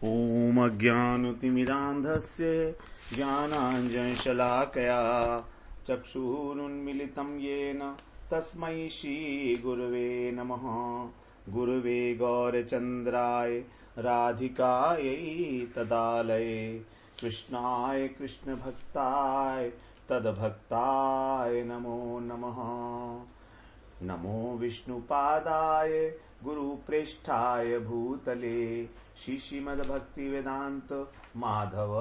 ॐ अज्ञानतिमिरान्धस्य ज्ञानाञ्जनशलाकया चक्षुरुन्मिलितं येन तस्मै श्रीगुरवे नमः। गुरवे गौरचन्द्राय राधिकायै तदालये कृष्णाय कृष्णभक्ताय तद्भक्ताय नमो नमः। नमो विष्णुपादाय गुरुप्रेष्ठाय भूतले श्रीमद्भक्तिवेदान्त माधव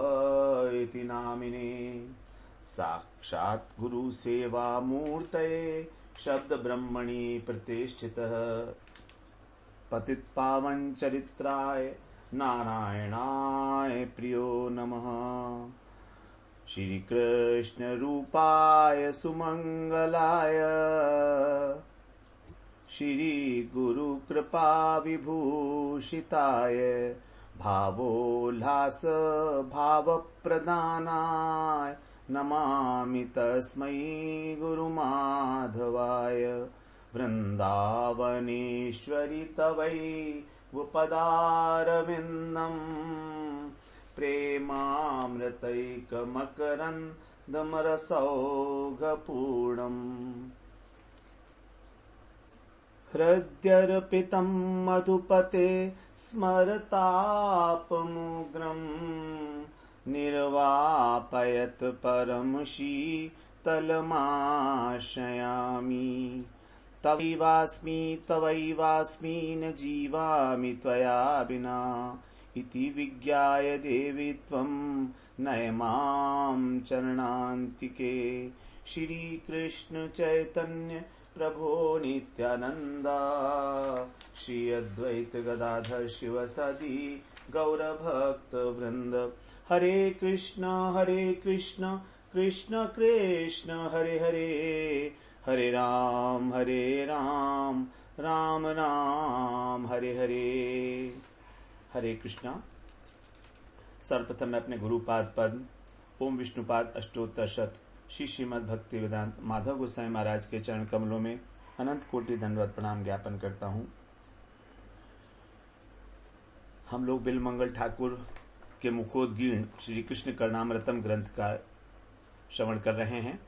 इति नामिने। साक्षात् गुरुसेवामूर्तये शब्दब्रह्मणि प्रतिष्ठितः पतितपावनचरित्राय नारायणाय प्रियो नमः। श्रीकृष्णरूपाय सुमङ्गलाय श्रीगुरुकृपाविभूषिताय भावोल्लास भावप्रदानाय नमामि तस्मै गुरुमाधवाय। वृन्दावनेश्वरि तवै उपदारविन्दम् प्रेमामृतैकमकरन्दमरसौघपूर्णम्। हृद्यर्पितं मधुपते स्मरतापमुग्रं निर्वापयत् परं शीतलमाश्रयामि। तवैवास्मि न जीवामि त्वया विना इति विज्ञाय देवि त्वं नय मां चरणान्तिके। श्रीकृष्ण चैतन्य प्रभो नित्यानंद श्री अद्वैत गदाधर शिवसदि गौरभक्त वृंद। हरे कृष्ण कृष्ण कृष्ण हरे हरे, हरे राम राम राम हरे हरे। हरे कृष्णा। सर्वप्रथम मैं अपने गुरुपाद पद ओम विष्णुपाद अष्टोत्तर शत श्री श्रीमद् भक्ति वेदांत माधव गोसाई महाराज के चरण कमलों में अनंत कोटि दंडवत प्रणाम ज्ञापन करता हूं। हम लोग बिलमंगल ठाकुर के मुखोद्गीर्ण श्री कृष्ण करणामृतम ग्रंथ का श्रवण कर रहे हैं।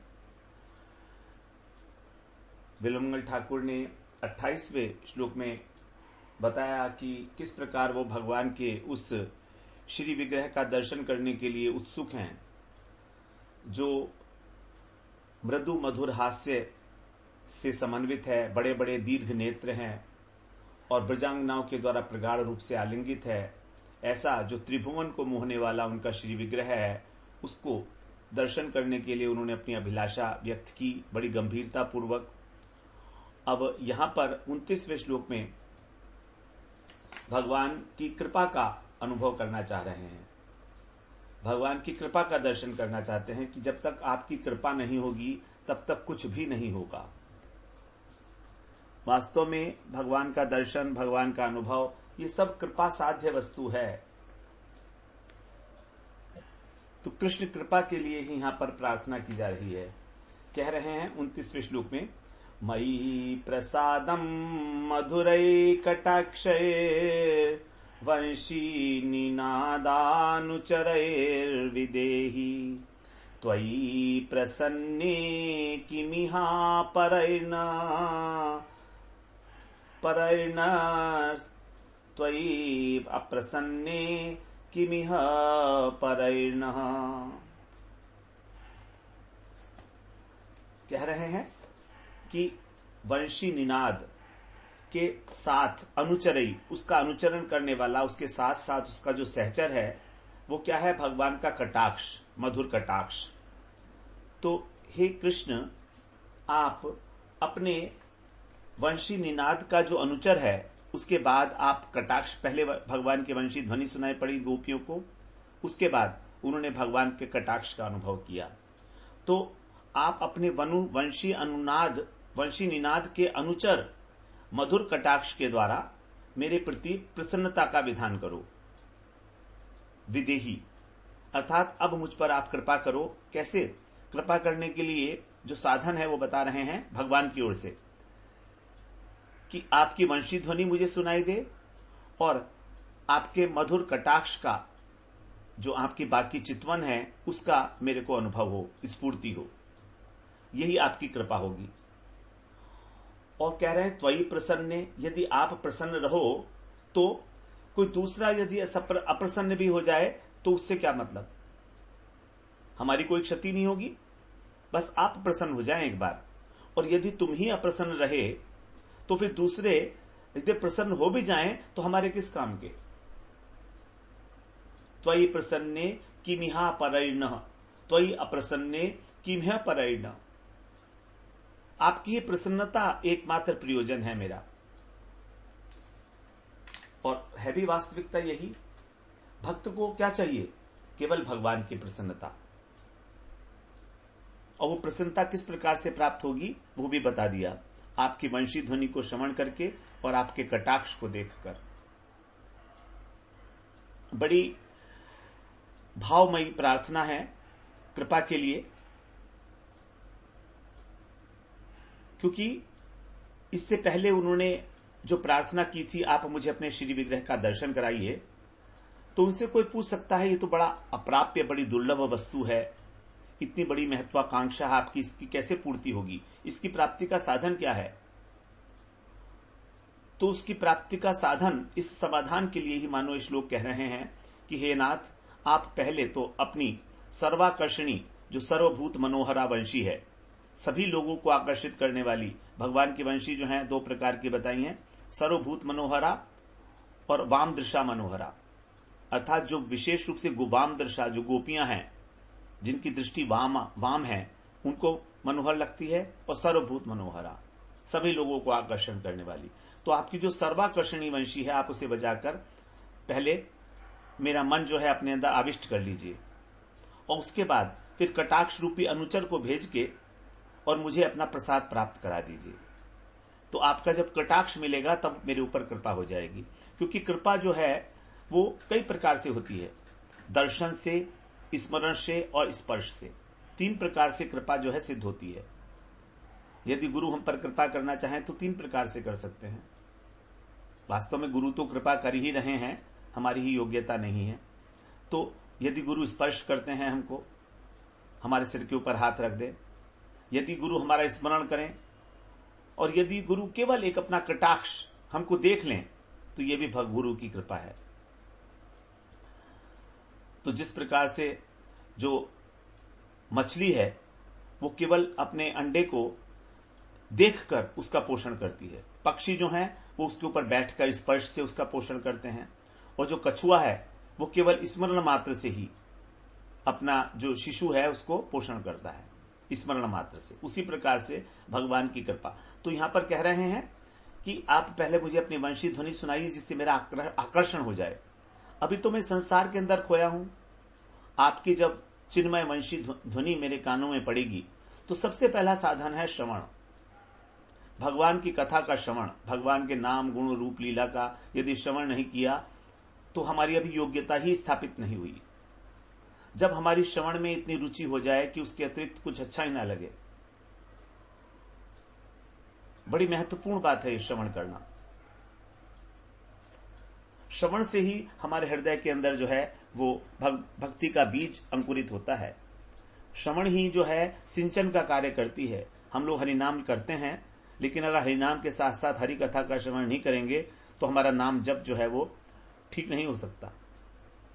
बिलमंगल ठाकुर ने 28वें श्लोक में बताया कि किस प्रकार वो भगवान के उस श्री विग्रह का दर्शन करने के लिए उत्सुक हैं, जो मृदु मधुर हास्य से समन्वित है, बड़े बड़े दीर्घ नेत्र हैं और ब्रजांगनाओं के द्वारा प्रगाढ़ रूप से आलिंगित है। ऐसा जो त्रिभुवन को मोहने वाला उनका श्री विग्रह है, उसको दर्शन करने के लिए उन्होंने अपनी अभिलाषा व्यक्त की बड़ी गंभीरता पूर्वक। अब यहां पर 29वें श्लोक में भगवान की कृपा का अनुभव करना चाह रहे हैं, भगवान की कृपा का दर्शन करना चाहते हैं कि जब तक आपकी कृपा नहीं होगी तब तक कुछ भी नहीं होगा। वास्तव में भगवान का दर्शन, भगवान का अनुभव, ये सब कृपा साध्य वस्तु है। तो कृष्ण कृपा के लिए ही यहां पर प्रार्थना की जा रही है। कह रहे हैं 29वें श्लोक में, मयि प्रसादम मधुरै कटाक्षये वंशी निनादानुचरैर्विदेहि त्वयि प्रसन्ने किमिहा परैर्न त्वयि अप्रसन्ने किमिह परैर्न। कह रहे हैं कि वंशी निनाद के साथ अनुचरई, उसका अनुचरण करने वाला, उसके साथ साथ उसका जो सहचर है वो क्या है? भगवान का कटाक्ष, मधुर कटाक्ष। तो हे कृष्ण, आप अपने वंशी निनाद का जो अनुचर है, उसके बाद आप कटाक्ष, पहले भगवान की वंशी ध्वनि सुनाई पड़ी गोपियों को, उसके बाद उन्होंने भगवान के कटाक्ष का अनुभव किया। तो आप अपने वंशी निनाद के अनुचर मधुर कटाक्ष के द्वारा मेरे प्रति प्रसन्नता का विधान करो। विदेही अर्थात अब मुझ पर आप कृपा करो। कैसे कृपा करने के लिए जो साधन है वो बता रहे हैं भगवान की ओर से, कि आपकी वंशी ध्वनि मुझे सुनाई दे और आपके मधुर कटाक्ष का, जो आपकी बाकी चितवन है, उसका मेरे को अनुभव हो, स्फूर्ति हो। यही आपकी कृपा होगी। और कह रहे हैं त्वयि प्रसन्ने, यदि आप प्रसन्न रहो तो कोई दूसरा यदि अप्रसन्न भी हो जाए तो उससे क्या मतलब, हमारी कोई क्षति नहीं होगी, बस आप प्रसन्न हो जाएं एक बार। और यदि तुम ही अप्रसन्न रहे तो फिर दूसरे यदि प्रसन्न हो भी जाएं तो हमारे किस काम के। त्वयि प्रसन्ने किमिहा परैर्न, त्वयि अप्रसन्ने किमिह परैर्न। आपकी प्रसन्नता एकमात्र प्रयोजन है मेरा। और है भी वास्तविकता यही। भक्त को क्या चाहिए, केवल भगवान की प्रसन्नता। और वो प्रसन्नता किस प्रकार से प्राप्त होगी वो भी बता दिया, आपकी वंशी ध्वनि को श्रवण करके और आपके कटाक्ष को देखकर। बड़ी भावमयी प्रार्थना है कृपा के लिए, क्योंकि इससे पहले उन्होंने जो प्रार्थना की थी, आप मुझे अपने श्री विग्रह का दर्शन कराइए, तो उनसे कोई पूछ सकता है ये तो बड़ा अप्राप्य, बड़ी दुर्लभ वस्तु है, इतनी बड़ी महत्वाकांक्षा है आपकी, इसकी कैसे पूर्ति होगी, इसकी प्राप्ति का साधन क्या है। तो उसकी प्राप्ति का साधन, इस समाधान के लिए ही मानो श्लोक कह रहे हैं कि हे नाथ, आप पहले तो अपनी सर्वाकर्षणी, जो सर्वभूत मनोहरा वंशी है, सभी लोगों को आकर्षित करने वाली भगवान की वंशी जो है दो प्रकार की बताई हैं, सर्वभूत मनोहरा और वाम दृशा मनोहरा। अर्थात जो विशेष रूप से वाम दृशा, जो गोपियां हैं जिनकी दृष्टि वाम है, उनको मनोहर लगती है, और सर्वभूत मनोहरा, सभी लोगों को आकर्षण करने वाली। तो आपकी जो सर्वाकर्षणी वंशी है, आप उसे बजाकर पहले मेरा मन जो है अपने अंदर आविष्ट कर लीजिए, और उसके बाद फिर कटाक्ष रूपी अनुचर को भेज के और मुझे अपना प्रसाद प्राप्त करा दीजिए। तो आपका जब कटाक्ष मिलेगा तब मेरे ऊपर कृपा हो जाएगी। क्योंकि कृपा जो है वो कई प्रकार से होती है, दर्शन से, स्मरण से और स्पर्श से। तीन प्रकार से कृपा जो है सिद्ध होती है। यदि गुरु हम पर कृपा करना चाहें तो तीन प्रकार से कर सकते हैं। वास्तव में गुरु तो कृपा कर ही रहे हैं, हमारी ही योग्यता नहीं है। तो यदि गुरु स्पर्श करते हैं हमको, हमारे सिर के ऊपर हाथ रख दे, यदि गुरु हमारा स्मरण करें, और यदि गुरु केवल एक अपना कटाक्ष हमको देख लें, तो यह भी गुरु की कृपा है। तो जिस प्रकार से जो मछली है वो केवल अपने अंडे को देखकर उसका पोषण करती है, पक्षी जो है वो उसके ऊपर बैठकर स्पर्श से उसका पोषण करते हैं, और जो कछुआ है वो केवल स्मरण मात्र से ही अपना जो शिशु है उसको पोषण करता है, स्मरण मात्र से। उसी प्रकार से भगवान की कृपा। तो यहां पर कह रहे हैं कि आप पहले मुझे अपनी वंशी ध्वनि सुनाइए जिससे मेरा आकर्षण हो जाए। अभी तो मैं संसार के अंदर खोया हूं, आपकी जब चिन्मय वंशी ध्वनि मेरे कानों में पड़ेगी तो सबसे पहला साधन है श्रवण, भगवान की कथा का श्रवण। भगवान के नाम, गुण, रूप, लीला का यदि श्रवण नहीं किया तो हमारी अभी योग्यता ही स्थापित नहीं हुई। जब हमारी श्रवण में इतनी रुचि हो जाए कि उसके अतिरिक्त कुछ अच्छा ही ना लगे, बड़ी महत्वपूर्ण बात है ये श्रवण करना। श्रवण से ही हमारे हृदय के अंदर जो है वो भक्ति का बीज अंकुरित होता है। श्रवण ही जो है सिंचन का कार्य करती है। हम लोग हरिनाम करते हैं, लेकिन अगर हरिनाम के साथ साथ हरि कथा का श्रवण नहीं करेंगे तो हमारा नाम जप जो है वो ठीक नहीं हो सकता,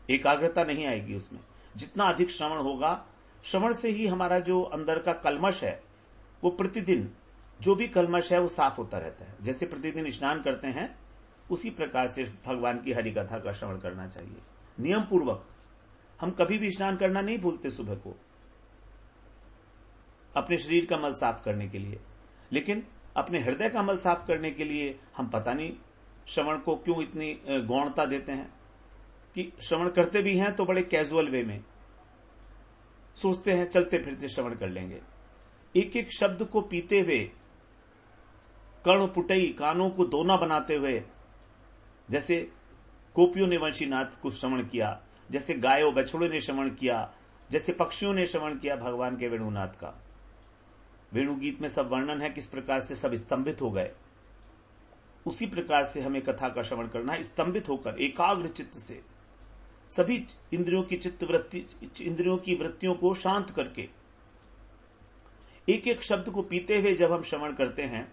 एकाग्रता नहीं आएगी उसमें। जितना अधिक श्रवण होगा, श्रवण से ही हमारा जो अंदर का कलमश है वो प्रतिदिन जो भी कलमश है वो साफ होता रहता है। जैसे प्रतिदिन स्नान करते हैं उसी प्रकार से भगवान की हरि कथा का श्रवण करना चाहिए नियम पूर्वक। हम कभी भी स्नान करना नहीं भूलते सुबह को, अपने शरीर का मल साफ करने के लिए, लेकिन अपने हृदय का मल साफ करने के लिए हम पता नहीं श्रवण को क्यों इतनी गौणता देते हैं कि श्रवण करते भी हैं तो बड़े कैजुअल वे में सोचते हैं चलते फिरते श्रवण कर लेंगे। एक एक शब्द को पीते हुए, कर्ण पुटई, कानों को दोना बनाते हुए, जैसे गोपियों ने वंशीनाथ को श्रवण किया, जैसे गायों बछड़ों ने श्रवण किया, जैसे पक्षियों ने श्रवण किया भगवान के वेणुनाथ का। वेणुगीत में सब वर्णन है किस प्रकार से सब स्तंभित हो गए। उसी प्रकार से हमें कथा का श्रवण करना है, स्तंभित होकर एकाग्र चित्त से, सभी इंद्रियों की वृत्तियों को शांत करके एक एक शब्द को पीते हुए जब हम श्रवण करते हैं,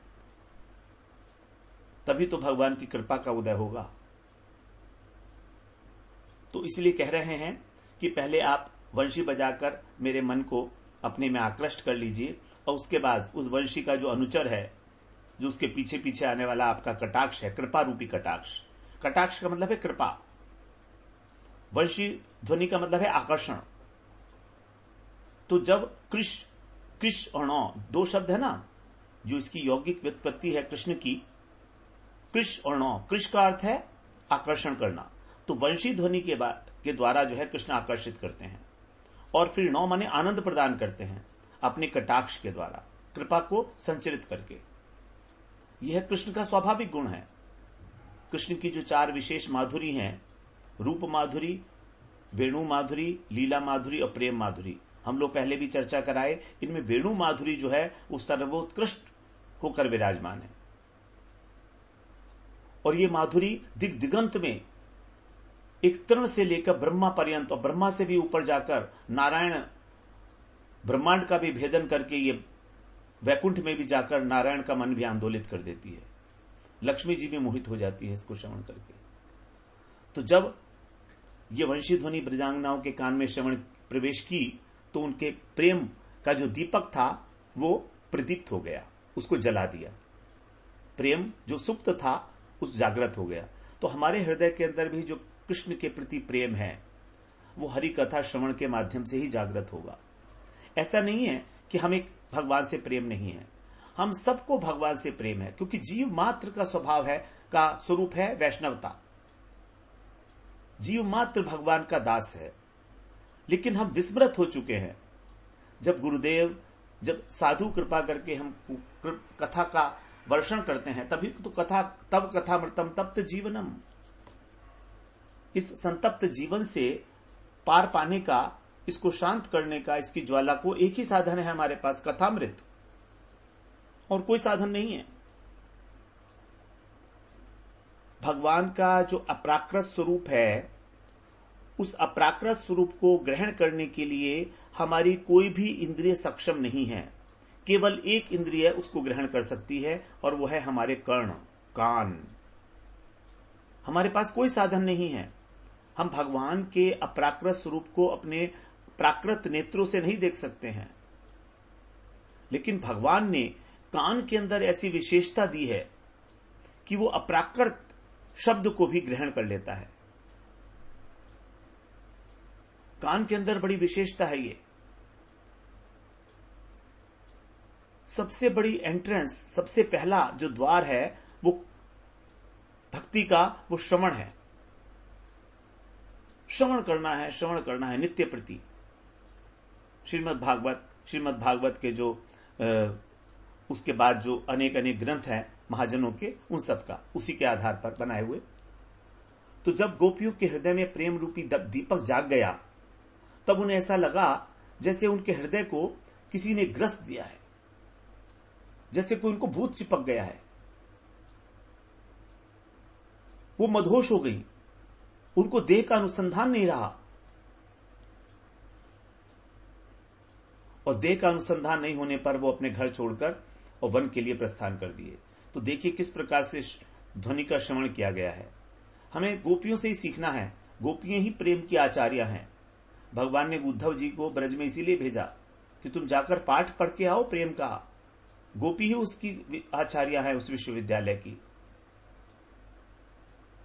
तभी तो भगवान की कृपा का उदय होगा। तो इसलिए कह रहे हैं कि पहले आप वंशी बजाकर मेरे मन को अपने में आकृष्ट कर लीजिए, और उसके बाद उस वंशी का जो अनुचर है, जो उसके पीछे पीछे आने वाला आपका कटाक्ष है, कृपा रूपी कटाक्ष। कटाक्ष का मतलब है कृपा, वंशी ध्वनि का मतलब है आकर्षण। तो जब कृष और नौ दो शब्द है ना, जो इसकी यौगिक व्युत्पत्ति है कृष्ण की, कृष और नौ, कृष का अर्थ है आकर्षण करना, तो वंशी ध्वनि के द्वारा जो है कृष्ण आकर्षित करते हैं, और फिर नौ माने आनंद प्रदान करते हैं अपने कटाक्ष के द्वारा, कृपा को संचरित करके। यह कृष्ण का स्वाभाविक गुण है। कृष्ण की जो चार विशेष माधुरी हैं, रूप माधुरी, वेणु माधुरी, लीला माधुरी और प्रेम माधुरी, हम लोग पहले भी चर्चा कराए। इनमें वेणु माधुरी जो है वो सर्वोत्कृष्ट होकर विराजमान है, और ये माधुरी दिगंत में एक तृण से लेकर ब्रह्मा पर्यंत, और ब्रह्मा से भी ऊपर जाकर नारायण ब्रह्मांड का भी भेदन करके ये वैकुंठ में भी जाकर नारायण का मन भी आंदोलित कर देती है। लक्ष्मी जी भी मोहित हो जाती है इसको श्रवण करके। तो जब ये वंशी ध्वनि ब्रजांगनाओं के कान में श्रवण प्रवेश की, तो उनके प्रेम का जो दीपक था वो प्रदीप्त हो गया, उसको जला दिया। प्रेम जो सुप्त था उस जागृत हो गया। तो हमारे हृदय के अंदर भी जो कृष्ण के प्रति प्रेम है वो हरि कथा श्रवण के माध्यम से ही जागृत होगा। ऐसा नहीं है कि हमें भगवान से प्रेम नहीं है, हम सबको भगवान से प्रेम है, क्योंकि जीव मात्र का स्वभाव है, का स्वरूप है वैष्णवता। जीव मात्र भगवान का दास है, लेकिन हम विस्मृत हो चुके हैं। जब गुरुदेव, जब साधु कृपा करके हम कथा का वर्षण करते हैं, तभी तो तब कथामृतम तप्त जीवनम, इस संतप्त जीवन से पार पाने का, इसको शांत करने का, इसकी ज्वाला को एक ही साधन है हमारे पास, कथामृत, और कोई साधन नहीं है। भगवान का जो अपराकृत स्वरूप है, उस अपराकृत स्वरूप को ग्रहण करने के लिए हमारी कोई भी इंद्रिय सक्षम नहीं है। केवल एक इंद्रिय उसको ग्रहण कर सकती है, और वो है हमारे कर्ण, कान। हमारे पास कोई साधन नहीं है। हम भगवान के अपराकृत स्वरूप को अपने प्राकृत नेत्रों से नहीं देख सकते हैं, लेकिन भगवान ने कान के अंदर ऐसी विशेषता दी है कि वो अपराकृत शब्द को भी ग्रहण कर लेता है। कान के अंदर बड़ी विशेषता है ये। सबसे बड़ी एंट्रेंस, सबसे पहला जो द्वार है वो भक्ति का, वो श्रवण है। श्रवण करना है नित्य प्रति। श्रीमद् भागवत के जो उसके बाद जो अनेक ग्रंथ हैं महाजनों के, उन सब का उसी के आधार पर बनाए हुए। तो जब गोपियों के हृदय में प्रेम रूपी दीपक जाग गया, तब उन्हें ऐसा लगा जैसे उनके हृदय को किसी ने ग्रस्त दिया है, जैसे कोई उनको भूत चिपक गया है। वो मदहोश हो गई, उनको देह का अनुसंधान नहीं रहा, और देह का अनुसंधान नहीं होने पर वो अपने घर छोड़कर और वन के लिए प्रस्थान कर दिए। तो देखिए किस प्रकार से ध्वनि का श्रवण किया गया है। हमें गोपियों से ही सीखना है। गोपियां ही प्रेम की आचार्य हैं। भगवान ने उद्धव जी को ब्रज में इसीलिए भेजा कि तुम जाकर पाठ पढ़ के आओ प्रेम का। गोपी ही उसकी आचार्य है उस विश्वविद्यालय की।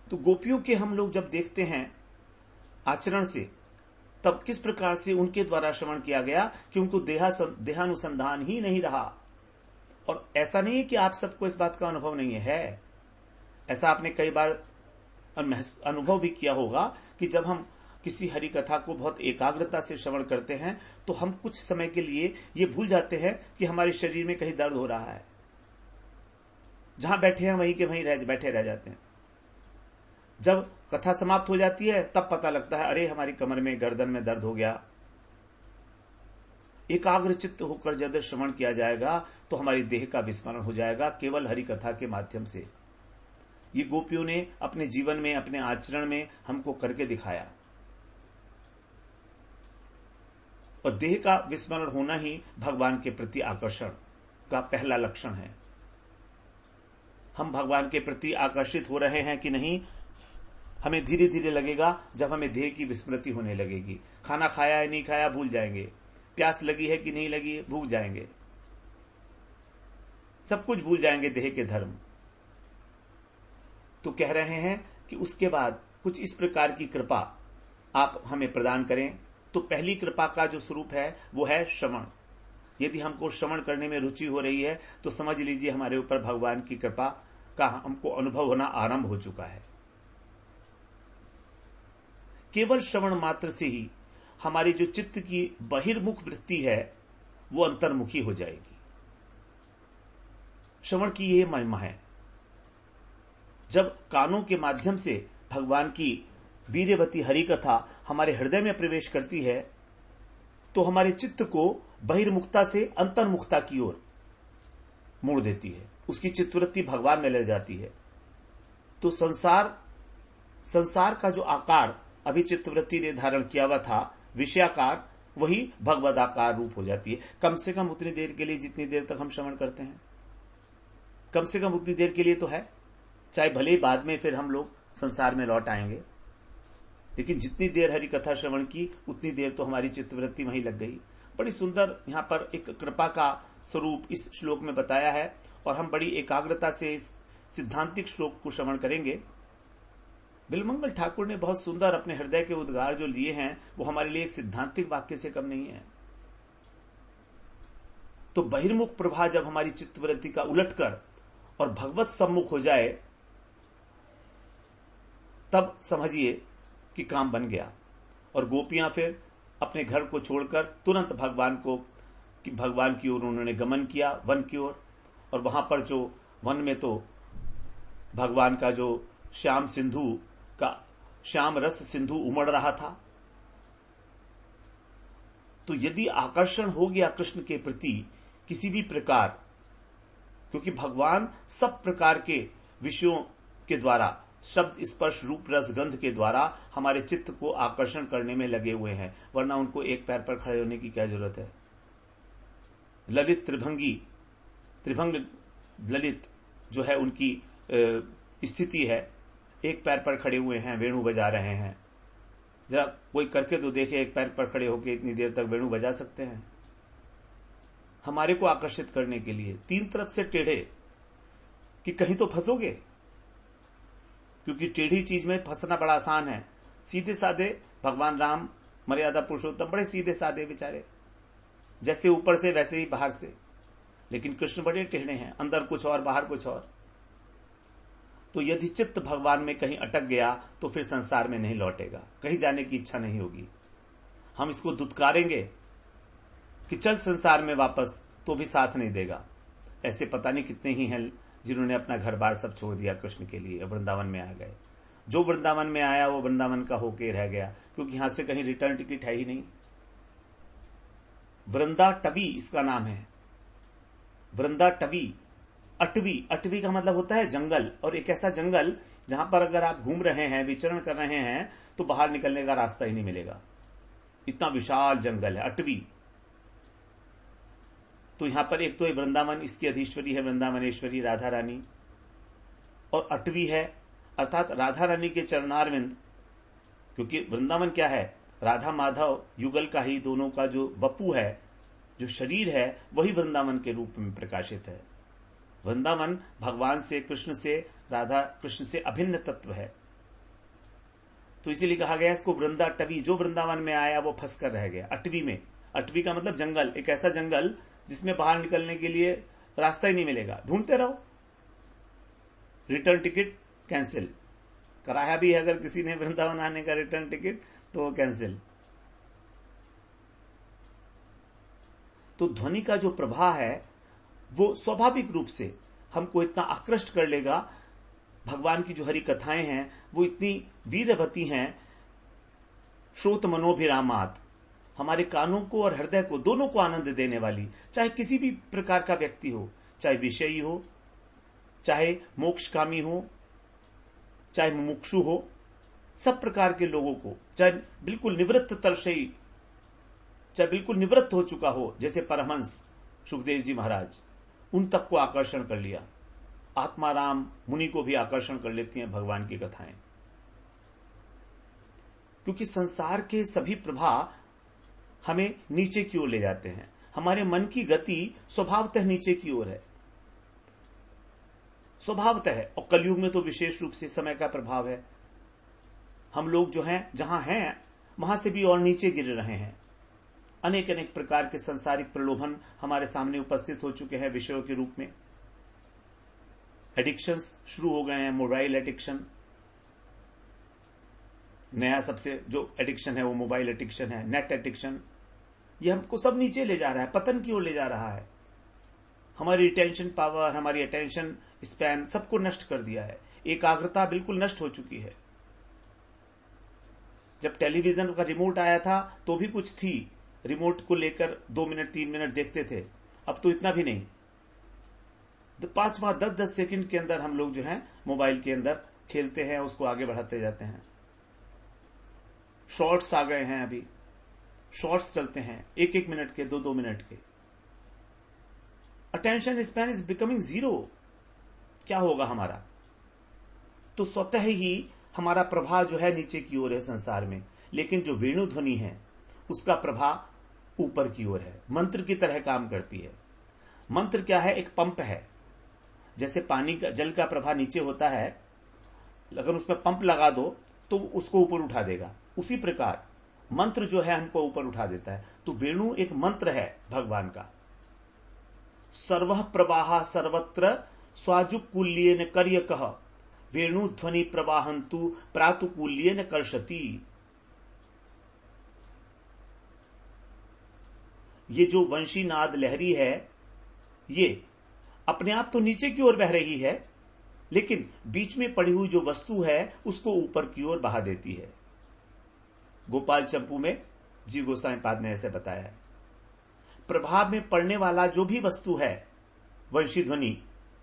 तो गोपियों के हम लोग जब देखते हैं आचरण से, तब किस प्रकार से उनके द्वारा श्रवण किया गया कि उनको देहानुसंधान ही नहीं रहा। और ऐसा नहीं है कि आप सबको इस बात का अनुभव नहीं है। ऐसा आपने कई बार अनुभव भी किया होगा कि जब हम किसी हरि कथा को बहुत एकाग्रता से श्रवण करते हैं, तो हम कुछ समय के लिए ये भूल जाते हैं कि हमारे शरीर में कहीं दर्द हो रहा है। जहां बैठे हैं वहीं के वहीं बैठे रह जाते हैं। जब कथा समाप्त हो जाती है तब पता लगता है अरे हमारी कमर में, गर्दन में दर्द हो गया। एकाग्र चित्त होकर जब श्रवण किया जाएगा तो हमारी देह का विस्मरण हो जाएगा केवल हरि कथा के माध्यम से। ये गोपियों ने अपने जीवन में, अपने आचरण में हमको करके दिखाया। और देह का विस्मरण होना ही भगवान के प्रति आकर्षण का पहला लक्षण है। हम भगवान के प्रति आकर्षित हो रहे हैं कि नहीं, हमें धीरे धीरे लगेगा जब हमें देह की विस्मृति होने लगेगी। खाना खाया है नहीं खाया भूल जाएंगे, प्यास लगी है कि नहीं लगी भूल जाएंगे, सब कुछ भूल जाएंगे देह के धर्म। तो कह रहे हैं कि उसके बाद कुछ इस प्रकार की कृपा आप हमें प्रदान करें। तो पहली कृपा का जो स्वरूप है वो है श्रवण। यदि हमको श्रवण करने में रुचि हो रही है तो समझ लीजिए हमारे ऊपर भगवान की कृपा का हमको अनुभव होना आरंभ हो चुका है। केवल श्रवण मात्र से ही हमारी जो चित्त की बहिर्मुख वृत्ति है वो अंतर्मुखी हो जाएगी। श्रवण की यह महिमा है। जब कानों के माध्यम से भगवान की वीर्यवती हरि कथा हमारे हृदय में प्रवेश करती है तो हमारे चित्त को बहिर्मुखता से अंतर्मुखता की ओर मोड़ देती है, उसकी चित्तवृत्ति भगवान में ले जाती है। तो संसार का जो आकार अभी चित्तवृत्ति ने धारण किया हुआ था, विषयाकार, वही भगवदाकार रूप हो जाती है। कम से कम उतनी देर के लिए जितनी देर तक हम श्रवण करते हैं, कम से कम उतनी देर के लिए तो है, चाहे भले ही बाद में फिर हम लोग संसार में लौट आएंगे, लेकिन जितनी देर हरि कथा श्रवण की उतनी देर तो हमारी चित्तवृत्ति वहीं लग गई। बड़ी सुंदर यहां पर एक कृपा का स्वरूप इस श्लोक में बताया है और हम बड़ी एकाग्रता से इस सिद्धांतिक श्लोक को श्रवण करेंगे। बिलमंगल ठाकुर ने बहुत सुंदर अपने हृदय के उद्गार जो लिए हैं वो हमारे लिए एक सिद्धांतिक वाक्य से कम नहीं है। तो बहिर्मुख प्रभा जब हमारी चित्तवृत्ति का उलटकर और भगवत सम्मुख हो जाए तब समझिए कि काम बन गया। और गोपियां फिर अपने घर को छोड़कर तुरंत भगवान की ओर उन्होंने गमन किया, वन की ओर। और वहां पर जो वन में तो भगवान का जो श्याम रस सिंधु उमड़ रहा था। तो यदि आकर्षण हो गया कृष्ण के प्रति किसी भी प्रकार, क्योंकि भगवान सब प्रकार के विषयों के द्वारा, शब्द स्पर्श रूप रस गंध के द्वारा हमारे चित्त को आकर्षण करने में लगे हुए हैं, वरना उनको एक पैर पर खड़े होने की क्या जरूरत है। ललित त्रिभंग ललित जो है उनकी स्थिति है, एक पैर पर खड़े हुए हैं, वेणु बजा रहे हैं। जरा कोई करके तो देखे, एक पैर पर खड़े होकर इतनी देर तक वेणु बजा सकते हैं। हमारे को आकर्षित करने के लिए तीन तरफ से टेढ़े कि कहीं तो फंसोगे, क्योंकि टेढ़ी चीज में फंसना बड़ा आसान है। सीधे साधे भगवान राम मर्यादा पुरुषोत्तम बड़े सीधे साधे बेचारे, जैसे ऊपर से वैसे ही बाहर से। लेकिन कृष्ण बड़े टेढ़े हैं, अंदर कुछ और बाहर कुछ और। तो यदि चित्त भगवान में कहीं अटक गया तो फिर संसार में नहीं लौटेगा, कहीं जाने की इच्छा नहीं होगी। हम इसको दुत्कारेंगे कि चल संसार में वापस, तो भी साथ नहीं देगा। ऐसे पता नहीं कितने ही हैं जिन्होंने अपना घर बार सब छोड़ दिया कृष्ण के लिए, वृंदावन में आ गए। जो वृंदावन में आया वो वृंदावन का होके रह गया, क्योंकि यहां से कहीं रिटर्न टिकट है ही नहीं। वृंदा टवी इसका नाम है, वृंदा टवी। अटवी का मतलब होता है जंगल, और एक ऐसा जंगल जहां पर अगर आप घूम रहे हैं, विचरण कर रहे हैं, तो बाहर निकलने का रास्ता ही नहीं मिलेगा। इतना विशाल जंगल है अटवी। तो यहां पर एक तो वृंदावन, इसकी अधीश्वरी है वृंदावनेश्वरी राधा रानी, और अटवी है अर्थात राधा रानी के चरणारविंद। क्योंकि वृंदावन क्या है, राधा माधव युगल का ही दोनों का जो वपु है, जो शरीर है, वही वृंदावन के रूप में प्रकाशित है। वृंदावन भगवान से, कृष्ण से, राधा कृष्ण से अभिन्न तत्व है। तो इसीलिए कहा गया इसको वृंदा टवी। जो वृंदावन में आया वो फंस कर रह गया अटवी में। अटवी का मतलब जंगल, एक ऐसा जंगल जिसमें बाहर निकलने के लिए रास्ता ही नहीं मिलेगा, ढूंढते रहो। रिटर्न टिकट कैंसिल कराया भी है, अगर किसी ने वृंदावन आने का रिटर्न टिकट तो वो कैंसिल। तो ध्वनि का जो प्रवाह है वो स्वाभाविक रूप से हमको इतना आकृष्ट कर लेगा। भगवान की जो हरि कथाएं हैं वो इतनी वीरवती हैं, श्रोत मनोभिरामात, हमारे कानों को और हृदय को दोनों को आनंद देने वाली। चाहे किसी भी प्रकार का व्यक्ति हो, चाहे विषयी हो, चाहे मोक्षकामी हो, चाहे मुमुक्षु हो, सब प्रकार के लोगों को, चाहे बिल्कुल निवृत्त तर्षयी, चाहे बिल्कुल निवृत्त हो चुका हो, जैसे परमहंस सुखदेव जी महाराज, उन तक को आकर्षण कर लिया। आत्माराम मुनि को भी आकर्षण कर लेती हैं भगवान की कथाएं, क्योंकि संसार के सभी प्रभाव हमें नीचे की ओर ले जाते हैं। हमारे मन की गति स्वभावतः नीचे की ओर है, स्वभावतः है। और कलयुग में तो विशेष रूप से समय का प्रभाव है। हम लोग जो हैं, जहां हैं वहां से भी और नीचे गिर रहे हैं। अनेक अनेक प्रकार के सांसारिक प्रलोभन हमारे सामने उपस्थित हो चुके हैं विषयों के रूप में। एडिक्शंस शुरू हो गए हैं, मोबाइल एडिक्शन, नया सबसे जो एडिक्शन है वो मोबाइल एडिक्शन है, नेट एडिक्शन। ये हमको सब नीचे ले जा रहा है, पतन की ओर ले जा रहा है। हमारी रिटेंशन पावर, हमारी अटेंशन स्पैन सबको नष्ट कर दिया है। एकाग्रता बिल्कुल नष्ट हो चुकी है। जब टेलीविजन का रिमोट आया था तो भी कुछ थी, रिमोट को लेकर 2 मिनट 3 मिनट देखते थे, अब तो इतना भी नहीं। 5 10 सेकंड के अंदर हम लोग जो है मोबाइल के अंदर खेलते हैं, उसको आगे बढ़ाते जाते हैं। शॉर्ट्स आ गए हैं, अभी शॉर्ट्स चलते हैं 1 मिनट के, 2 मिनट के। Attention span is becoming 0। क्या होगा हमारा? तो स्वतः ही हमारा प्रभाव जो है नीचे की ओर है संसार में, लेकिन जो वेणु ध्वनि है उसका प्रभाव ऊपर की ओर है, मंत्र की तरह काम करती है। मंत्र क्या है? एक पंप है। जैसे पानी का, जल का प्रवाह नीचे होता है, अगर उसमें पंप लगा दो तो उसको ऊपर उठा देगा। उसी प्रकार मंत्र जो है हमको ऊपर उठा देता है। तो वेणु एक मंत्र है भगवान का। सर्वः प्रवाह सर्वत्र स्वाजुकूल्येन कर्यकः वेणु ध्वनि प्रवाहंतु प्रातुकूल्येन कर्षति। ये जो वंशी नाद लहरी है, ये अपने आप तो नीचे की ओर बह रही है, लेकिन बीच में पड़ी हुई जो वस्तु है उसको ऊपर की ओर बहा देती है। गोपाल चंपू में जीव गोसाई पाद ने ऐसे बताया है। प्रभाव में पड़ने वाला जो भी वस्तु है, वंशी ध्वनि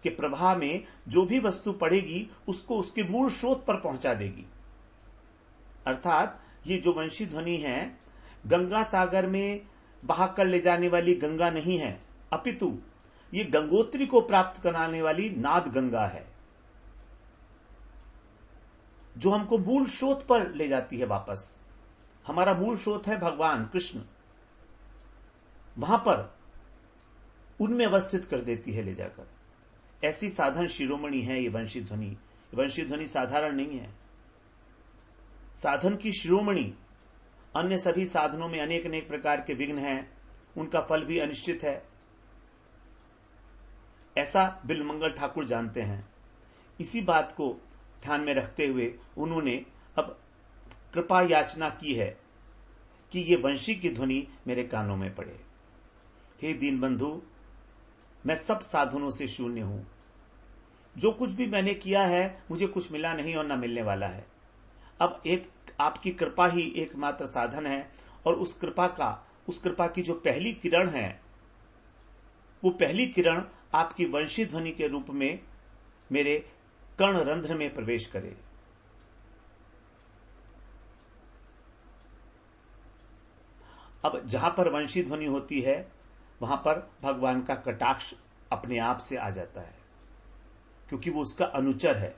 के प्रभाव में जो भी वस्तु पड़ेगी उसको उसके मूल स्रोत पर पहुंचा देगी। अर्थात ये जो वंशी ध्वनि है गंगा सागर में बहाकर ले जाने वाली गंगा नहीं है, अपितु ये गंगोत्री को प्राप्त कराने वाली नाद गंगा है, जो हमको मूल स्रोत पर ले जाती है वापस। हमारा मूल स्रोत है भगवान कृष्ण, वहां पर उनमें अवस्थित कर देती है ले जाकर। ऐसी साधन शिरोमणि है ये वंशी ध्वनि। वंशी ध्वनि साधारण नहीं है, साधन की शिरोमणि। अन्य सभी साधनों में अनेक अनेक प्रकार के विघ्न हैं, उनका फल भी अनिश्चित है, ऐसा बिल्वमंगल ठाकुर जानते हैं। इसी बात को ध्यान में रखते हुए उन्होंने अब कृपा याचना की है कि ये वंशी की ध्वनि मेरे कानों में पड़े। हे दीनबंधु, मैं सब साधनों से शून्य हूं। जो कुछ भी मैंने किया है मुझे कुछ मिला नहीं और न मिलने वाला है। अब एक आपकी कृपा ही एकमात्र साधन है, और उस कृपा की जो पहली किरण है, वो पहली किरण आपकी वंशी ध्वनि के रूप में मेरे कर्ण रंध्र में प्रवेश करे। अब जहां पर वंशी ध्वनि होती है वहां पर भगवान का कटाक्ष अपने आप से आ जाता है, क्योंकि वो उसका अनुचर है।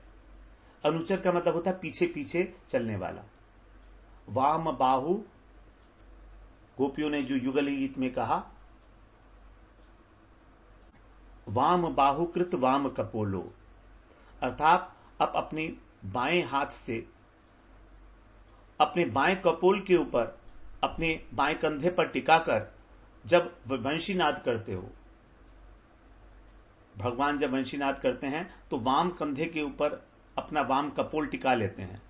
अनुचर का मतलब होता है पीछे पीछे चलने वाला। वाम बाहु, गोपियों ने जो युगल गीत में कहा, वाम बाहु कृत वाम कपोलो, अर्थात अब अपने बाएं हाथ से अपने बाएं कपोल के ऊपर अपने बाएं कंधे पर टिकाकर जब वंशीनाद करते हो, भगवान जब वंशीनाद करते हैं तो वाम कंधे के ऊपर अपना वाम कपोल टिका लेते हैं,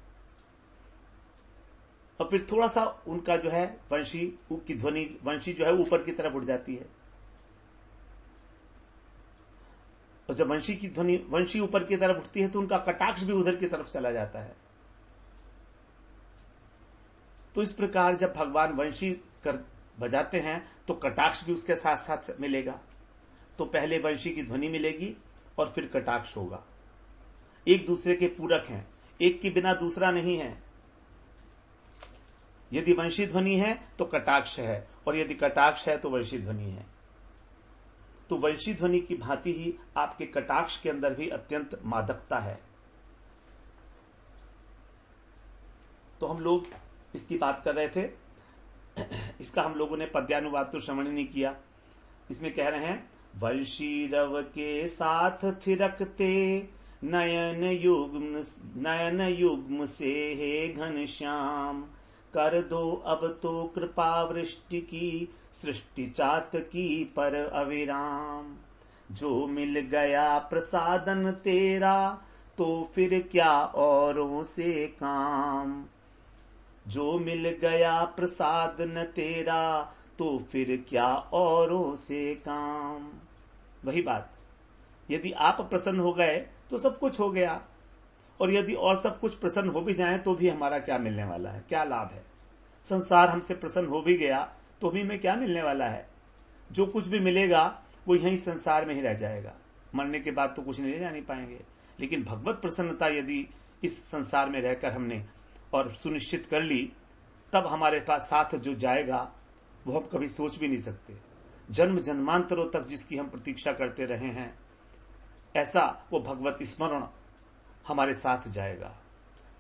और फिर थोड़ा सा उनका जो है वंशी की ध्वनि, वंशी जो है ऊपर की तरफ उठ जाती है। और जब वंशी की ध्वनि वंशी ऊपर की तरफ उठती है तो उनका कटाक्ष भी उधर की तरफ चला जाता है। तो इस प्रकार जब भगवान वंशी कर बजाते हैं तो कटाक्ष भी उसके साथ साथ मिलेगा। तो पहले वंशी की ध्वनि मिलेगी और फिर कटाक्ष होगा। एक दूसरे के पूरक हैं, एक के बिना दूसरा नहीं है। यदि वंशी ध्वनि है तो कटाक्ष है, और यदि कटाक्ष है तो वंशी ध्वनि है। तो वंशी ध्वनि की भांति ही आपके कटाक्ष के अंदर भी अत्यंत मादकता है। तो हम लोग इसकी बात कर रहे थे। इसका हम लोगों ने पद्यानुवाद तो श्रवण नहीं किया। इसमें कह रहे हैं, वंशी रव के साथ थिरकते नयन युग्म से हे घनश्याम, कर दो अब तो कृपा वृष्टि की, सृष्टि चातकी पर अविराम। जो मिल गया प्रसादन तेरा, तो फिर क्या औरों से काम। जो मिल गया प्रसादन तेरा, तो फिर क्या औरों से काम। वही बात, यदि आप प्रसन्न हो गए तो सब कुछ हो गया, और यदि और सब कुछ प्रसन्न हो भी जाए तो भी हमारा क्या मिलने वाला है, क्या लाभ है। संसार हमसे प्रसन्न हो भी गया तो भी हमें क्या मिलने वाला है। जो कुछ भी मिलेगा वो यहीं संसार में ही रह जाएगा, मरने के बाद तो कुछ ले जा नहीं पाएंगे। लेकिन भगवत प्रसन्नता यदि इस संसार में रहकर हमने और सुनिश्चित कर ली, तब हमारे पास साथ जो जाएगा वो हम कभी सोच भी नहीं सकते। जन्म जन्मांतरों तक जिसकी हम प्रतीक्षा करते रहे हैं, ऐसा वो भगवत स्मरण हमारे साथ जाएगा।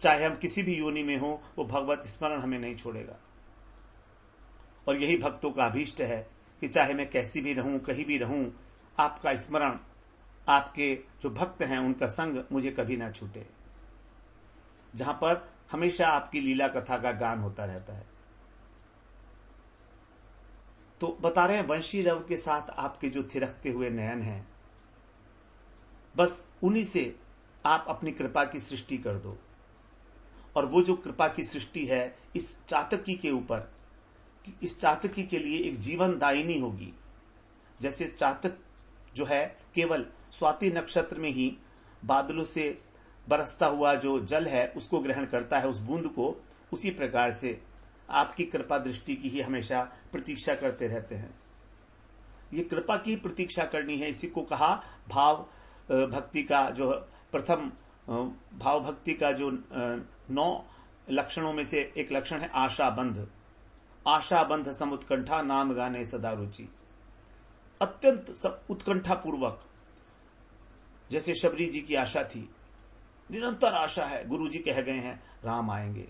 चाहे हम किसी भी योनि में हो, वो भगवत स्मरण हमें नहीं छोड़ेगा। और यही भक्तों का अभीष्ट है कि चाहे मैं कैसी भी रहूं, कहीं भी रहूं, आपका स्मरण, आपके जो भक्त हैं उनका संग मुझे कभी ना छूटे, जहां पर हमेशा आपकी लीला कथा का गान होता रहता है। तो बता रहे हैं, वंशी रव के साथ आपके जो थिरकते हुए नयन हैं, बस उन्हीं से आप अपनी कृपा की सृष्टि कर दो। और वो जो कृपा की सृष्टि है इस चातकी के ऊपर, इस चातकी के लिए एक जीवन दायिनी होगी। जैसे चातक जो है केवल स्वाति नक्षत्र में ही बादलों से बरसता हुआ जो जल है उसको ग्रहण करता है, उस बूंद को, उसी प्रकार से आपकी कृपा दृष्टि की ही हमेशा प्रतीक्षा करते रहते हैं। ये कृपा की प्रतीक्षा करनी है। इसी को कहा भाव भक्ति का जो प्रथम भाव भक्ति का जो 9 लक्षणों में से एक लक्षण है आशाबंध। आशाबंध समुत्कंठा नाम गाने सदा रुचि। अत्यंत उत्कंठा पूर्वक, जैसे शबरी जी की आशा थी, निरंतर आशा है, गुरु जी कह गए हैं राम आएंगे।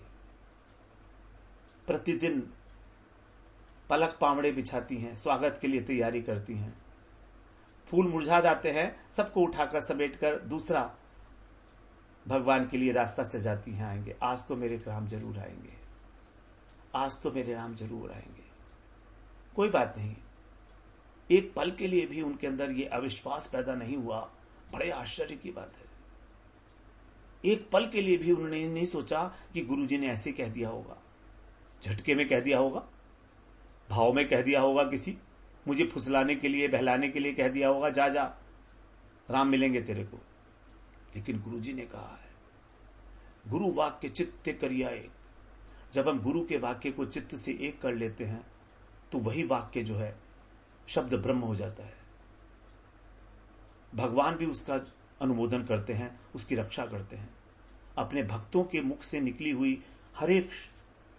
प्रतिदिन पलक पावड़े बिछाती हैं, स्वागत के लिए तैयारी करती हैं। फूल मुरझा जाते हैं, सबको उठाकर समेटकर दूसरा भगवान के लिए रास्ता सजाती हैं, आएंगे, आज तो मेरे राम जरूर आएंगे, आज तो मेरे राम जरूर आएंगे। कोई बात नहीं, एक पल के लिए भी उनके अंदर ये अविश्वास पैदा नहीं हुआ, बड़े आश्चर्य की बात है। एक पल के लिए भी उन्होंने नहीं सोचा कि गुरुजी ने ऐसे कह दिया होगा, झटके में कह दिया होगा, भाव में कह दिया होगा, किसी मुझे फुसलाने के लिए, बहलाने के लिए कह दिया होगा, जा जा राम मिलेंगे तेरे को। लेकिन गुरुजी ने कहा है, गुरु वाक्य चित्त करिया एक। जब हम गुरु के वाक्य को चित्त से एक कर लेते हैं तो वही वाक्य जो है शब्द ब्रह्म हो जाता है। भगवान भी उसका अनुमोदन करते हैं, उसकी रक्षा करते हैं। अपने भक्तों के मुख से निकली हुई हर एक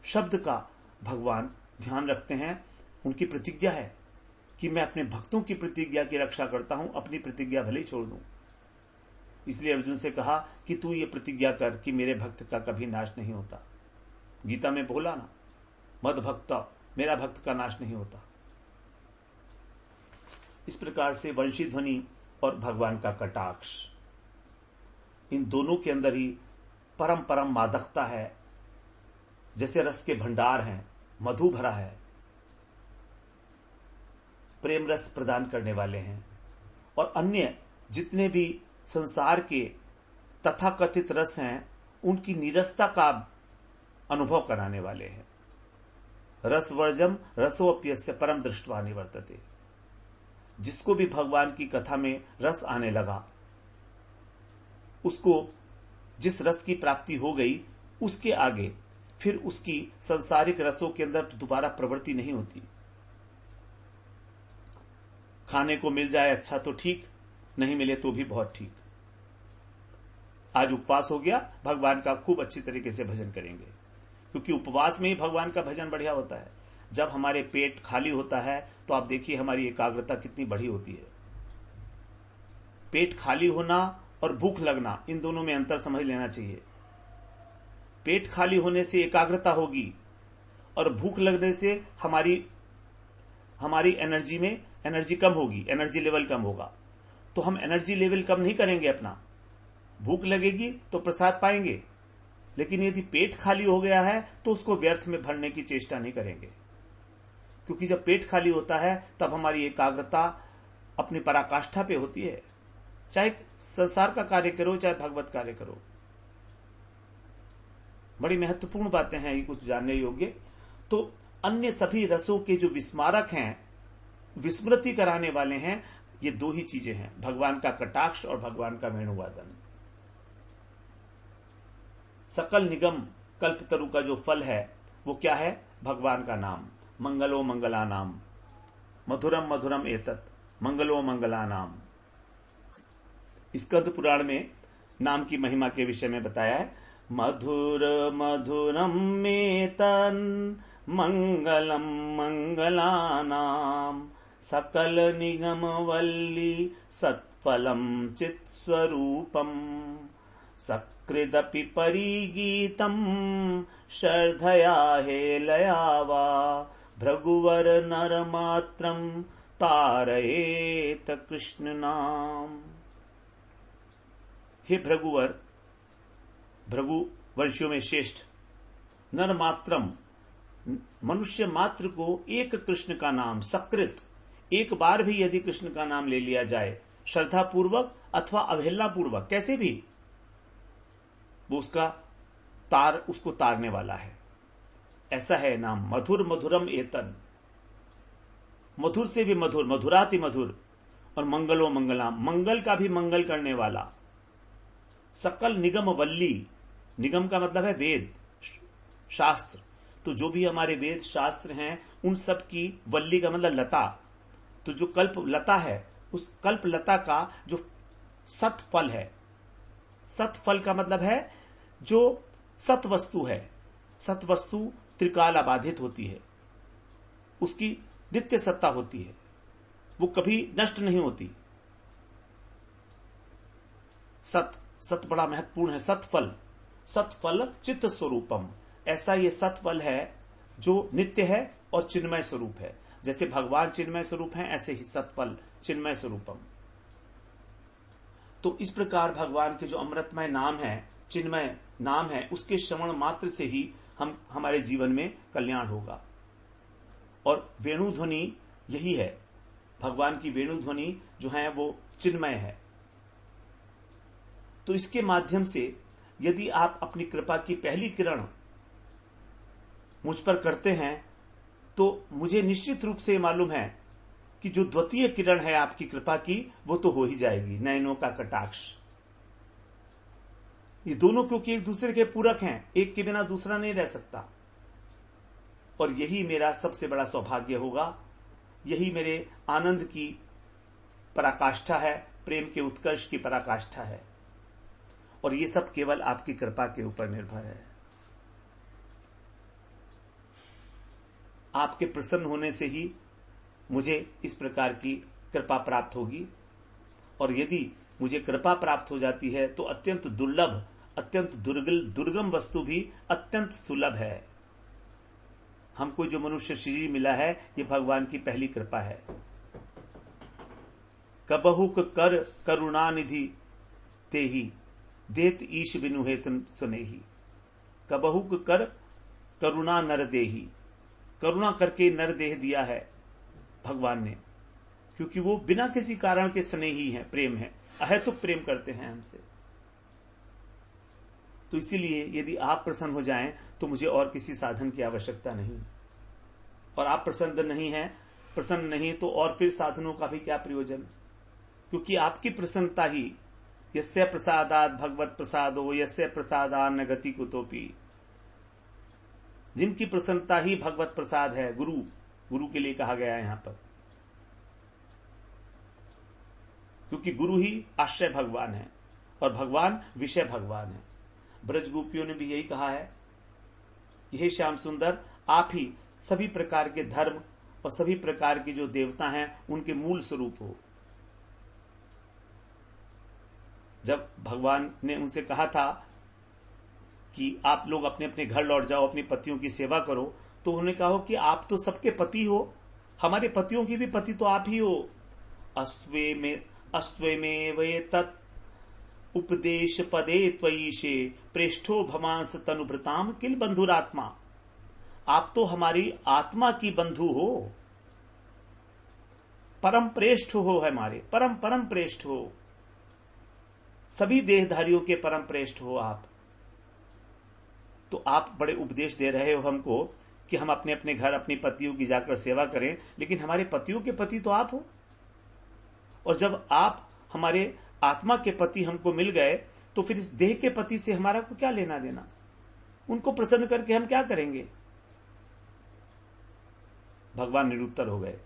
शब्द का भगवान ध्यान रखते हैं। उनकी प्रतिज्ञा है कि मैं अपने भक्तों की प्रतिज्ञा की रक्षा करता हूं, अपनी प्रतिज्ञा भले ही छोड़ दूं। इसलिए अर्जुन से कहा कि तू ये प्रतिज्ञा कर कि मेरे भक्त का कभी नाश नहीं होता। गीता में बोला ना, मद भक्त, मेरा भक्त का नाश नहीं होता। इस प्रकार से वंशी ध्वनि और भगवान का कटाक्ष, इन दोनों के अंदर ही परम परम मादकता है। जैसे रस के भंडार हैं, मधु भरा है, प्रेम रस प्रदान करने वाले हैं, और अन्य जितने भी संसार के तथाकथित रस हैं उनकी नीरसता का अनुभव कराने वाले हैं। रसवर्जम रसोप्यस्य परम दृष्टवा निवर्तते। जिसको भी भगवान की कथा में रस आने लगा, उसको जिस रस की प्राप्ति हो गई, उसके आगे फिर उसकी संसारिक रसों के अंदर दोबारा प्रवृत्ति नहीं होती। खाने को मिल जाए अच्छा तो ठीक, नहीं मिले तो भी बहुत ठीक। आज उपवास हो गया, भगवान का खूब अच्छी तरीके से भजन करेंगे, क्योंकि उपवास में ही भगवान का भजन बढ़िया होता है। जब हमारे पेट खाली होता है तो आप देखिए हमारी एकाग्रता कितनी बड़ी होती है। पेट खाली होना और भूख लगना, इन दोनों में अंतर समझ लेना चाहिए। पेट खाली होने से एकाग्रता होगी और भूख लगने से हमारी एनर्जी कम होगी, एनर्जी लेवल कम होगा। तो हम एनर्जी लेवल कम नहीं करेंगे अपना। भूख लगेगी तो प्रसाद पाएंगे, लेकिन यदि पेट खाली हो गया है तो उसको व्यर्थ में भरने की चेष्टा नहीं करेंगे, क्योंकि जब पेट खाली होता है तब हमारी एकाग्रता अपनी पराकाष्ठा पे होती है। चाहे संसार का कार्य करो, चाहे भगवत कार्य करो। बड़ी महत्वपूर्ण बातें हैं ये, कुछ जानने योग्य। तो अन्य सभी रसों के जो विस्मारक हैं, विस्मृति कराने वाले हैं, ये दो ही चीजें हैं, भगवान का कटाक्ष और भगवान का वेणुवादन। सकल निगम कल्पतरु का जो फल है वो क्या है? भगवान का नाम। मंगलो मंगला नाम, मधुरम मधुरम एतत्, मंगलो मंगला नाम। स्कंद पुराण में नाम की महिमा के विषय में बताया है। मधुर मधुरम मेतन मंगलम मंगलानाम, सकल निगम वल्ली सत्फलम चित्स्वरूपम, सकृदपि परिगीतम श्रद्धया हेलया वा, भृगुवर नरमात्रम तारयेत कृष्ण नाम। हे भृगुवर, भृगु वंशियों में श्रेष्ठ, नर मात्रम, मनुष्य मात्र को एक कृष्ण का नाम, सकृत, एक बार भी यदि कृष्ण का नाम ले लिया जाए, श्रद्धा पूर्वक अथवा अवहेलना पूर्वक, कैसे भी, वो उसको तारने वाला है। ऐसा है नाम। मधुर मधुरम एतन, मधुर से भी मधुर, मधुराति मधुर, और मंगलो मंगला, मंगल का भी मंगल करने वाला। सकल निगम वल्ली, निगम का मतलब है वेद शास्त्र, तो जो भी हमारे वेद शास्त्र हैं उन सब की, वल्ली का मतलब लता, तो जो कल्प लता है उस कल्प लता का जो सत फल है, सत फल का मतलब है जो सत वस्तु है। सत वस्तु त्रिकाल अबाधित होती है, उसकी नित्य सत्ता होती है, वो कभी नष्ट नहीं होती। सत बड़ा महत्वपूर्ण है। सतफल, सतफल चित्त स्वरूपम, ऐसा ये सतफल है जो नित्य है और चिन्मय स्वरूप है। जैसे भगवान चिन्मय स्वरूप है, ऐसे ही सतफल चिन्मय स्वरूपम। तो इस प्रकार भगवान के जो अमृतमय नाम है, चिन्मय नाम है, उसके श्रवण मात्र से ही हमारे जीवन में कल्याण होगा। और वेणु ध्वनि यही है, भगवान की वेणु ध्वनि जो है वो चिन्मय है। तो इसके माध्यम से यदि आप अपनी कृपा की पहली किरण मुझ पर करते हैं तो मुझे निश्चित रूप से मालूम है कि जो द्वितीय किरण है आपकी कृपा की, वो तो हो ही जाएगी, नयनों का कटाक्ष। ये दोनों क्योंकि एक दूसरे के पूरक हैं, एक के बिना दूसरा नहीं रह सकता। और यही मेरा सबसे बड़ा सौभाग्य होगा, यही मेरे आनंद की पराकाष्ठा है, प्रेम के उत्कर्ष की पराकाष्ठा है। और ये सब केवल आपकी कृपा के ऊपर निर्भर है। आपके प्रसन्न होने से ही मुझे इस प्रकार की कृपा प्राप्त होगी। और यदि मुझे कृपा प्राप्त हो जाती है तो अत्यंत दुर्लभ, अत्यंत दुर्गम वस्तु भी अत्यंत सुलभ है। हमको जो मनुष्य शरीर मिला है, ये भगवान की पहली कृपा है। कबहुक कर करुणानिधि तेहि, देत ईश बिनु हेतन सुनेही। कबहुक कर करुणा नर देही, करुणा करके नर देह दिया है भगवान ने, क्योंकि वो बिना किसी कारण के स्नेही हैं, प्रेम है, अहेतुक प्रेम करते हैं हमसे। तो इसीलिए यदि आप प्रसन्न हो जाएं तो मुझे और किसी साधन की आवश्यकता नहीं। और आप प्रसन्न नहीं तो और फिर साधनों का भी क्या प्रयोजन, क्योंकि आपकी प्रसन्नता ही, यस्य प्रसादात भगवत प्रसादो यस्य प्रसादान गति कुतोपि, जिनकी प्रसन्नता ही भगवत प्रसाद है, गुरु के लिए कहा गया है यहां पर, क्योंकि गुरु ही आश्रय भगवान है। और भगवान विषय भगवान है। ब्रज गोपियों ने भी यही कहा है कि हे श्याम सुंदर, आप ही सभी प्रकार के धर्म और सभी प्रकार की जो देवता हैं उनके मूल स्वरूप हो। जब भगवान ने उनसे कहा था कि आप लोग अपने अपने घर लौट जाओ, अपनी पतियों की सेवा करो, तो उन्होंने कहा कि आप तो सबके पति हो, हमारे पतियों की भी पति तो आप ही हो। अस्त्वे में वे तत् उपदेश पदे त्वयीशे प्रेष्ठो भमांस तनुभृताम किल बंधुरात्मा। आप तो हमारी आत्मा की बंधु हो, परम प्रेष्ठ हो, हमारे परम परम प्रेष्ठ हो, सभी देहधारियों के परम प्रेष्ठ हो आप। तो आप बड़े उपदेश दे रहे हो हमको कि हम अपने अपने घर अपनी पतियों की जाकर सेवा करें, लेकिन हमारे पतियों के पति तो आप हो। और जब आप हमारे आत्मा के पति हमको मिल गए, तो फिर इस देह के पति से हमारा को क्या लेना देना? उनको प्रसन्न करके हम क्या करेंगे? भगवान निरुत्तर हो गए।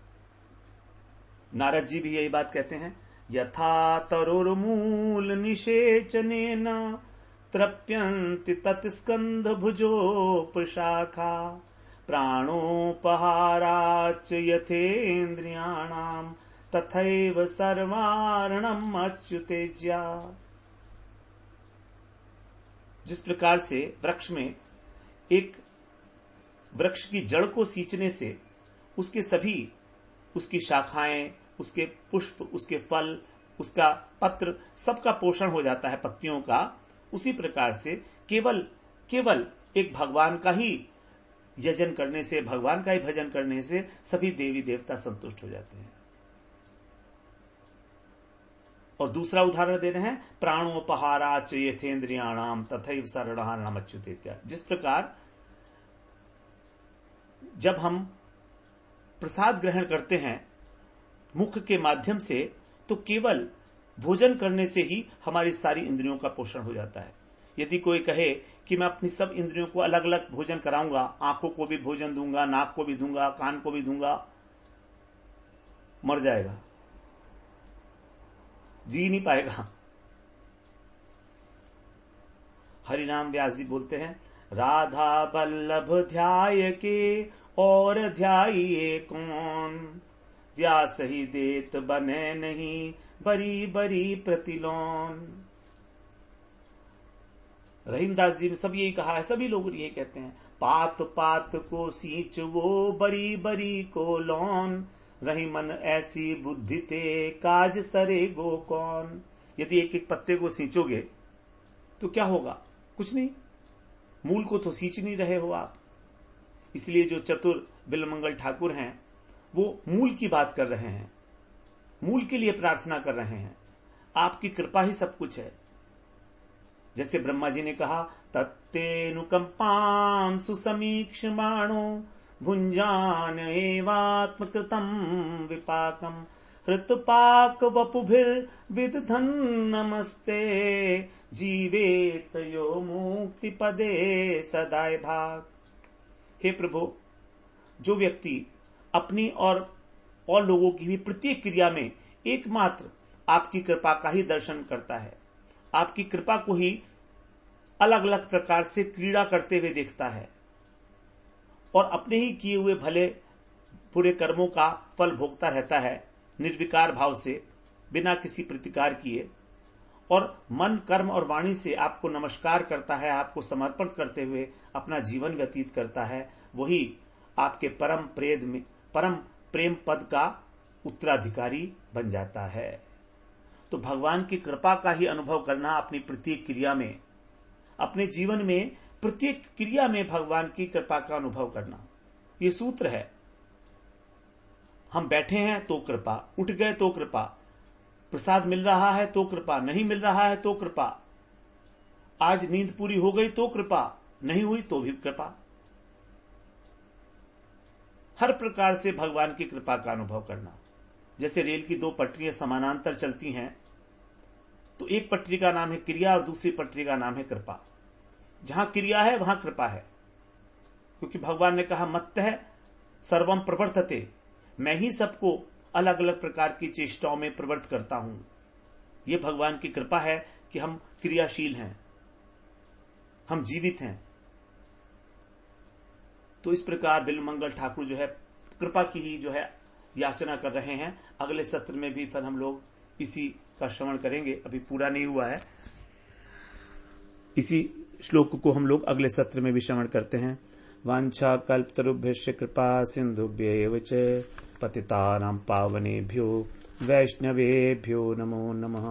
नारद जी भी यही बात कहते हैं, यथा तरुर्मूल निषेचनेन तृप्यन्ति तत्स्कंध भुजोपशाखा प्राणोपहाराच यथेन्द्रियाणाम तथैव सर्वार्णम अच्युतेज्या। जिस प्रकार से वृक्ष में एक वृक्ष की जड़ को सींचने से उसके सभी, उसकी शाखाएं, उसके पुष्प, उसके फल, उसका पत्र, सबका पोषण हो जाता है पत्तियों का, उसी प्रकार से केवल एक भगवान का ही यजन करने से, भगवान का ही भजन करने से सभी देवी देवता संतुष्ट हो जाते हैं। और दूसरा उदाहरण दे रहे हैं, प्राणोपहाराच यथेन्द्रियाणाम तथैव सर्वार्णम अच्युतेज्या। जिस प्रकार जब हम प्रसाद ग्रहण करते हैं मुख के माध्यम से, तो केवल भोजन करने से ही हमारी सारी इंद्रियों का पोषण हो जाता है। यदि कोई कहे कि मैं अपनी सब इंद्रियों को अलग अलग भोजन कराऊंगा, आंखों को भी भोजन दूंगा, नाक को भी दूंगा, कान को भी दूंगा, मर जाएगा, जी नहीं पाएगा। हरिनाम व्यास जी बोलते हैं, राधा बल्लभ ध्याय के और ध्याइए कौन, व्यास ही देत बने नहीं बरी बरी प्रतिलोन। रहीमदास जी में सब यही कहा है, सभी लोग यही कहते हैं, पात पात को सींच वो बरी बरी को लोन, रही मन ऐसी बुद्धि ते काज सरे गो कौन। यदि एक एक पत्ते को सींचोगे तो क्या होगा? कुछ नहीं, मूल को तो सींच नहीं रहे हो आप। इसलिए जो चतुर बिलमंगल ठाकुर हैं वो मूल की बात कर रहे हैं, मूल के लिए प्रार्थना कर रहे हैं। आपकी कृपा ही सब कुछ है। जैसे ब्रह्मा जी ने कहा, तत्तेनुकंपाम सुसमीक्षमाणो भुंजान एवात्मकृतम विपाकम हृतपाक वपुभिर विदधन नमस्ते जीवेत यो मुक्ति पदे सदाय भाग। हे प्रभु, जो व्यक्ति अपनी और लोगों की भी प्रत्येक क्रिया में एकमात्र आपकी कृपा का ही दर्शन करता है, आपकी कृपा को ही अलग अलग प्रकार से क्रीड़ा करते हुए देखता है और अपने ही किए हुए भले बुरे कर्मों का फल भोगता रहता है निर्विकार भाव से, बिना किसी प्रतिकार किए, और मन कर्म और वाणी से आपको नमस्कार करता है, आपको समर्पण करते हुए अपना जीवन व्यतीत करता है, वही आपके परम प्रेम पद का उत्तराधिकारी बन जाता है। तो भगवान की कृपा का ही अनुभव करना अपनी प्रत्येक क्रिया में, अपने जीवन में प्रत्येक क्रिया में भगवान की कृपा का अनुभव करना, ये सूत्र है। हम बैठे हैं तो कृपा, उठ गए तो कृपा, प्रसाद मिल रहा है तो कृपा, नहीं मिल रहा है तो कृपा, आज नींद पूरी हो गई तो कृपा, नहीं हुई तो भी कृपा। हर प्रकार से भगवान की कृपा का अनुभव करना। जैसे रेल की दो पटरियां समानांतर चलती हैं, तो एक पटरी का नाम है क्रिया और दूसरी पटरी का नाम है कृपा। जहां क्रिया है वहां कृपा है, क्योंकि भगवान ने कहा, मत्तः सर्वम प्रवर्तते, मैं ही सबको अलग अलग प्रकार की चेष्टाओं में प्रवृत्त करता हूं। यह भगवान की कृपा है कि हम क्रियाशील हैं, हम जीवित हैं। तो इस प्रकार बिल्वमंगल ठाकुर जो है कृपा की ही जो है याचना कर रहे हैं। अगले सत्र में भी फिर हम लोग इसी का श्रवण करेंगे, अभी पूरा नहीं हुआ है। इसी श्लोक को हम लोग अगले सत्र में भी श्रवण करते हैं। वांछा कल्पतरुभ्यश्च कृपा सिंधुभ्यैव च पतितानां पावनेभ्यो वैष्णवेभ्यो नमो नमः।